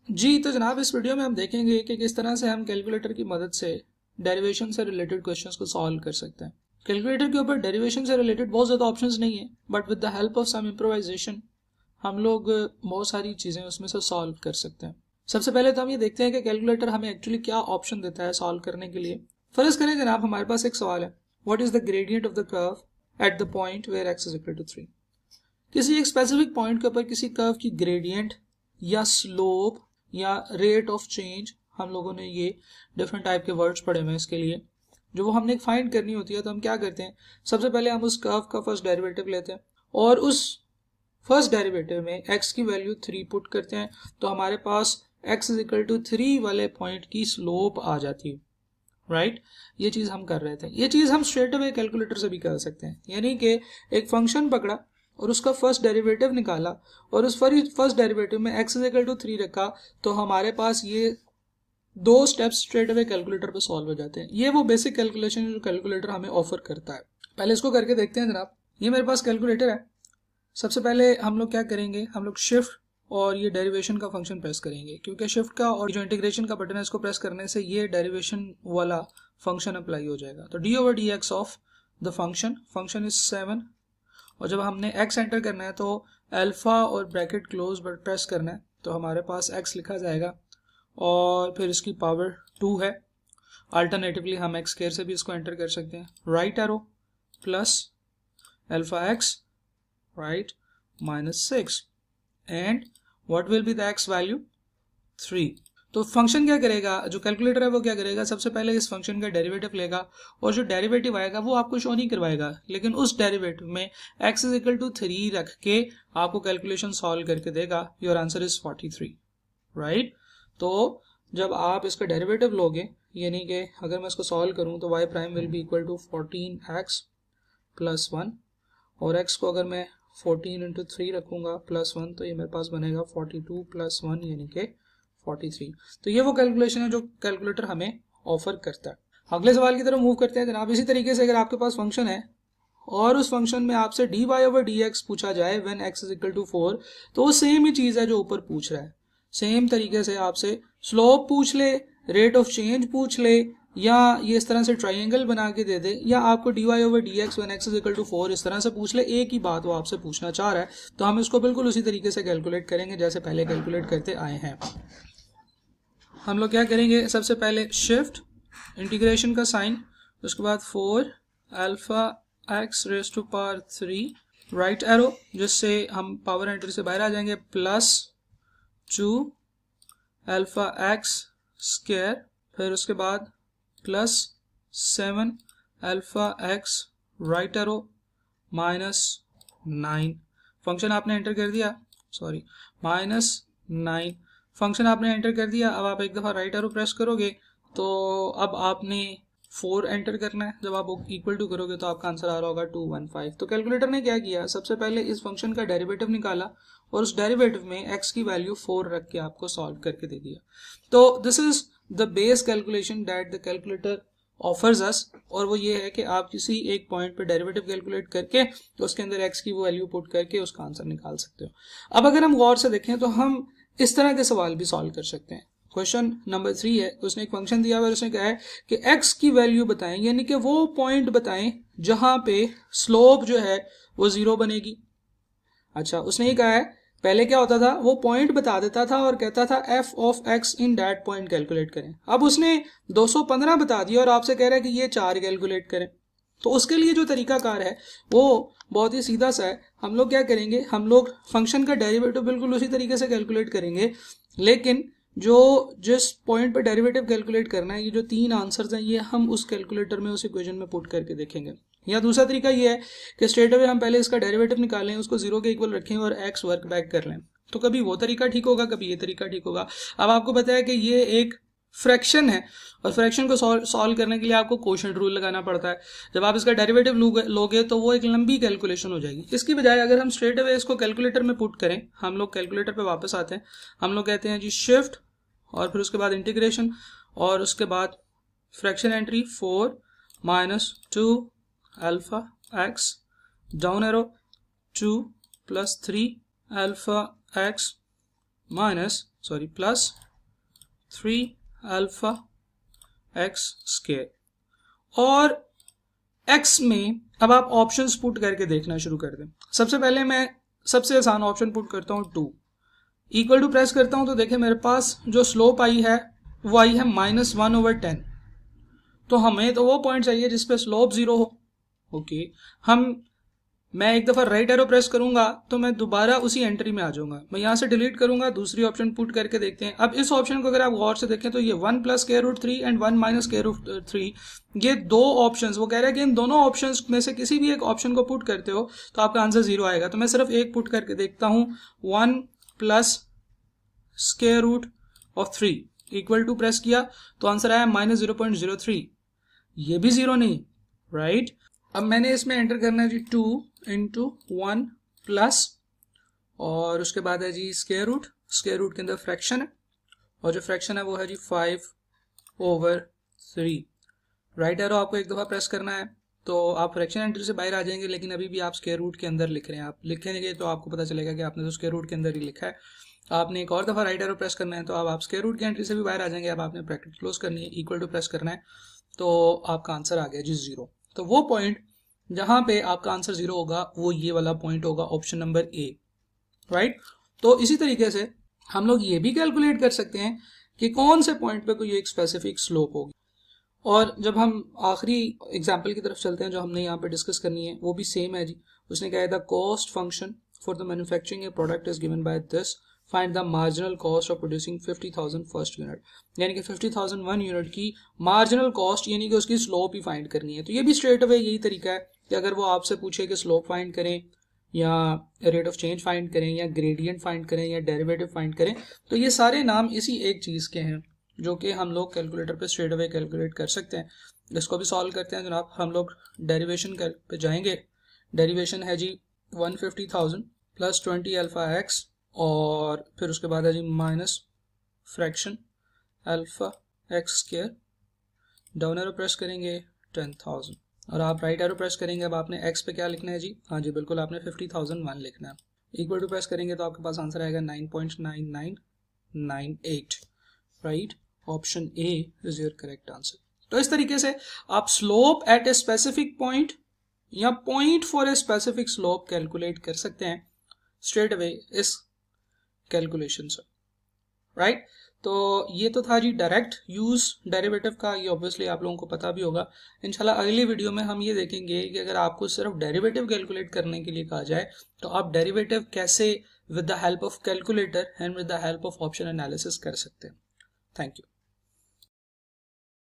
जी तो जनाब, इस वीडियो में हम देखेंगे कि किस तरह से हम कैलकुलेटर की मदद से डेरिवेशन से रिलेटेड क्वेश्चंस को सॉल्व कर सकते हैं। कैलकुलेटर के ऊपर डेरिवेशन से रिलेटेड बहुत ज़्यादा ऑप्शंस नहीं है, but with the help of some improvisation हम लोग बहुत सारी चीज़ें उसमें से सॉल्व कर सकते हैं। सबसे पहले तो हम ये देखते हैं कि कैलकुलेटर हमें एक्चुअली क्या ऑप्शन देता है सॉल्व करने के लिए। फर्ज करें जनाब, हमारे पास एक सवाल है, what is the gradient of the curve at the point where x is equal to 3। किसी एक स्पेसिफिक पॉइंट के ऊपर किसी कर्व की ग्रेडियंट या स्लोप या रेट ऑफ चेंज, हम लोगों ने ये डिफरेंट टाइप के वर्ड्स पढ़े हुए हैं इसके लिए, जो वो हमने फाइंड करनी होती है। तो हम क्या करते हैं, सबसे पहले हम उस कर्व का फर्स्ट डेरिवेटिव लेते हैं और उस फर्स्ट डेरिवेटिव में x की वैल्यू 3 पुट करते हैं, तो हमारे पास x इज इक्वल टू 3 वाले पॉइंट की स्लोप आ जाती है। राइट ये चीज़ हम कर रहे थे। ये चीज़ हम स्ट्रेट अवे कैलकुलेटर से भी कर सकते हैं, यानी कि एक फंक्शन पकड़ा और उसका फर्स्ट डेरिवेटिव निकाला और उस फर्स्ट डेरिवेटिव में x इज इक्वल टू 3 रखा, तो हमारे पास ये दो स्टेप्स स्ट्रेट अवे कैलकुलेटर पे सॉल्व हो जाते हैं। ये वो बेसिक कैलकुलेशन जो कैलकुलेटर हमें ऑफर करता है। पहले इसको करके देखते हैं जनाब। ये मेरे पास कैलकुलेटर है। सबसे पहले हम लोग क्या करेंगे, हम लोग शिफ्ट और ये डेरिवेशन का फंक्शन प्रेस करेंगे, क्योंकि शिफ्ट का और जो इंटीग्रेशन का बटन है इसको प्रेस करने से ये डेरिवेशन वाला फंक्शन अप्लाई हो जाएगा। तो D over D x of the function is 7, और जब हमने x एंटर करना है तो अल्फा और ब्रैकेट क्लोज बट प्रेस करना है, तो हमारे पास x लिखा जाएगा और फिर इसकी पावर 2 है। अल्टरनेटिवली हम x स्क्वायर से भी इसको एंटर कर सकते हैं। Right arrow plus alpha x right -6 and what will be the x value 3। तो फंक्शन क्या करेगा, जो कैलकुलेटर है वो क्या करेगा, सबसे पहले इस फंक्शन का डेरिवेटिव लेगा और जो डेरिवेटिव आएगा वो आपको शो नहीं करवाएगा, लेकिन उस डेरिवेटिव में x इज इक्वल टू 3 रख के आपको कैलकुलेशन सॉल्व करके देगा। Your answer is 43। राइट तो जब आप इसका डेरिवेटिव लोगे, यानी कि अगर मैं इसको सॉल्व करूं तो y prime will be equal to 14x plus 1, और x को अगर मैं 14 इंटू 3 रखूंगा प्लस 1, तो ये मेरे पास बनेगा 42 प्लस 1 यानी कि 43। तो ये वो कैलकुलेशन है जो कैलकुलेटर हमें ऑफर करता है। अगले सवाल की तरफ मूव करते हैं जनाब। इसी तरीके से अगर आपके पास फंक्शन है और उस फंक्शन में आपसे dy ओवर dx पूछा जाए when x is equal to 4, तो वो सेम ही चीज़ है जो ऊपर पूछ रहा है। सेम तरीके से आपसे स्लोप पूछ ले, रेट ऑफ चेंज पूछ ले, या ये इस तरह से ट्राइंगल बना के दे दे, या आपको dy over dx when x is equal to 4 इस तरह से पूछ ले, एक ही बात वो आपसे पूछना चाह रहा है, तो हम इसको बिल्कुल उसी तरीके से कैलकुलेट करेंगे जैसे पहले कैलकुलेट करते आए हैं। हम लोग क्या करेंगे, सबसे पहले शिफ्ट इंटीग्रेशन का साइन, उसके बाद 4 alpha x raise to power 3 right arrow, जिससे हम पावर एंट्री से बाहर आ जाएंगे, प्लस 2 अल्फा x स्क्वायर, फिर उसके बाद plus 7 alpha x right arrow -9। Function आपने एंटर कर दिया, सॉरी -9 फंक्शन आपने एंटर कर दिया। अब आप एक दफ़ा राइट एरो प्रेस करोगे तो अब आपने 4 एंटर करना है। जब आप इक्वल टू करोगे तो आपका आंसर आ रहा होगा 215। तो कैलकुलेटर ने क्या किया, सबसे पहले इस फंक्शन का डेरिवेटिव निकाला और उस डेरिवेटिव में x की वैल्यू 4 रख के आपको सॉल्व करके दे दिया। तो this is the base calculation that the calculator offers us, और वो ये है कि आप किसी एक पॉइंट पे डेरिवेटिव कैलकुलेट करके तो उसके अंदर x की वो वैल्यू पुट करके उसका आंसर निकाल सकते हो। अब अगर हम गौर से देखें तो हम इस तरह के सवाल भी सॉल्व कर सकते हैं। क्वेश्चन नंबर 3 है, उसने एक फंक्शन दिया हुआ है, उसने कहा है कि x की वैल्यू बताएं, यानी कि वो पॉइंट बताएं जहां पे स्लोप जो है वो 0 बनेगी। अच्छा, उसने ये कहा है, पहले क्या होता था, वो पॉइंट बता देता था और कहता था f of x in that point calculate करें। अब उसने 215 बता दिया और आपसे कह रहा है कि ये 4 कैलकुलेट करें। तो उसके लिए जो तरीकाकार है वो बहुत ही सीधा सा है। हम लोग क्या करेंगे, हम लोग फंक्शन का डेरिवेटिव बिल्कुल उसी तरीके से कैलकुलेट करेंगे, लेकिन जो जिस पॉइंट पे डेरिवेटिव कैलकुलेट करना है, ये जो 3 आंसर्स हैं, ये हम उस कैलकुलेटर में उस इक्वेशन में पुट करके देखेंगे। या दूसरा तरीका ये है कि स्ट्रेट अवे हम पहले इसका डेरिवेटिव निकालें, उसको 0 के इक्वल रखें और x वर्क बैक कर लें। तो कभी वो तरीका ठीक होगा, कभी ये तरीका ठीक होगा। अब आपको पता है कि ये एक फ्रैक्शन है और फ्रैक्शन को सॉल्व करने के लिए आपको कोशेंट रूल लगाना पड़ता है। जब आप इसका डेरिवेटिव लोगे तो वो एक लंबी कैलकुलेशन हो जाएगी। इसकी बजाय अगर हम स्ट्रेट अवे इसको कैलकुलेटर में पुट करें, हम लोग कैलकुलेटर पे वापस आते हैं, हम लोग कहते हैं जी शिफ्ट और फिर उसके बाद इंटीग्रेशन और उसके बाद fraction entry 4 -2 alpha x down arrow 2 + 3 alpha x plus 3 alpha X square. और x में अब आप ऑप्शंस पुट करके देखना शुरू कर दें। सबसे पहले मैं सबसे आसान ऑप्शन पुट करता हूँ 2 इक्वल टू प्रेस करता हूँ, तो देखिए मेरे पास जो स्लोप आई है वो आई है -1/10। तो हमें तो वो पॉइंट चाहिए जिसपे स्लोप 0 हो। ओके, मैं एक दफा राइट एरो प्रेस करूंगा तो मैं दोबारा उसी एंट्री में आ जाऊंगा। मैं यहां से डिलीट करूंगा, दूसरी ऑप्शन पुट करके देखते हैं। अब इस ऑप्शन को अगर आप गौर से देखें तो ये 1 + √3 एंड 1 - √3, ये दो ऑप्शंस, वो कह रहा है कि इन दोनों ऑप्शंस में से किसी भी एक ऑप्शन को पुट करते हो तो आपका आंसर 0 आएगा। तो मैं सिर्फ एक पुट करके देखता हूं, 1 + √3 इक्वल टू प्रेस किया तो आंसर आया -0.03। ये भी 0 नहीं, राइट। अब मैंने इसमें एंटर करना है जी 2 × 1 प्लस, और उसके बाद है जी स्क्वायर रूट के अंदर फ्रैक्शन है, और जो फ्रैक्शन है वो है जी 5/3। राइट एरो आपको एक दफा प्रेस करना है तो आप फ्रैक्शन एंट्री से बाहर आ जाएंगे, लेकिन अभी भी आप स्क्वायर रूट के अंदर लिख रहे हैं। आप लिखेंगे तो आपको पता चलेगा कि आपने तो स्क्वायर रूट के अंदर ही लिखा है। आपने एक और दफा राइट एरो प्रेस करना है तो अब आप स्क्वायर रूट की एंट्री से भी बाहर आ जाएंगे। अब आपने ब्रैकेट क्लोज करनी है, इक्वल टू प्रेस करना है, तो आपका आंसर आ गया जी 0। तो वो पॉइंट जहां पे आपका आंसर 0 होगा वो ये वाला पॉइंट होगा, ऑप्शन नंबर ए, राइट। तो इसी तरीके से हम लोग ये भी कैलकुलेट कर सकते हैं कि कौन से पॉइंट पे कोई एक स्पेसिफिक स्लोप होगी। और जब हम आखिरी एग्जाम्पल की तरफ चलते हैं जो हमने यहाँ पे डिस्कस करनी है, वो भी सेम है जी। उसने कहा था cost function for the manufacturing A product is given by this, find the marginal cost of producing 50,000 first unit. यानी कि 50,001 यूनिट की मार्जिनल कॉस्ट, यानी कि उसकी स्लोप ही फाइंड करनी है। तो ये भी स्ट्रेट अवे यही तरीका है कि अगर वो आपसे पूछे कि स्लोप फाइंड करें या रेट ऑफ चेंज फाइंड करें या ग्रेडियंट फाइंड करें या डेरिवेटिव फाइंड करें, तो ये सारे नाम इसी एक चीज़ के हैं जो कि हम लोग कैलकुलेटर पे स्ट्रेट अवे कैलकुलेट कर सकते हैं। इसको भी सॉल्व करते हैं जनाब। हम लोग डेरिवेशन पे जाएंगे। डेरिवेशन है जी 150,000 + 20 अल्फा एक्स, और फिर उसके बाद है जी minus fraction alpha X square. Down arrow press करेंगे 10,000, और आप राइट एरो प्रेस करेंगे। अब आपने x पे क्या लिखना है जी? हाँ जी बिल्कुल, आपने 50,001 लिखना है। इक्वल टू प्रेस करेंगे तो आपके पास आंसर आएगा 9.9998, right. Option A is your correct answer. तो इस तरीके से आप slope at a specific point या point for a specific slope calculate कर सकते हैं स्ट्रेट अवे इस कैलकुलेशन से, राइट। तो ये तो था जी डायरेक्ट यूज डेरिवेटिव का, ये ऑब्वियसली आप लोगों को पता भी होगा। इंशाल्लाह अगली वीडियो में हम ये देखेंगे कि अगर आपको सिर्फ डेरिवेटिव कैलकुलेट करने के लिए कहा जाए तो आप डेरिवेटिव कैसे with the help of calculator and with the help of option analysis कर सकते हैं। Thank you.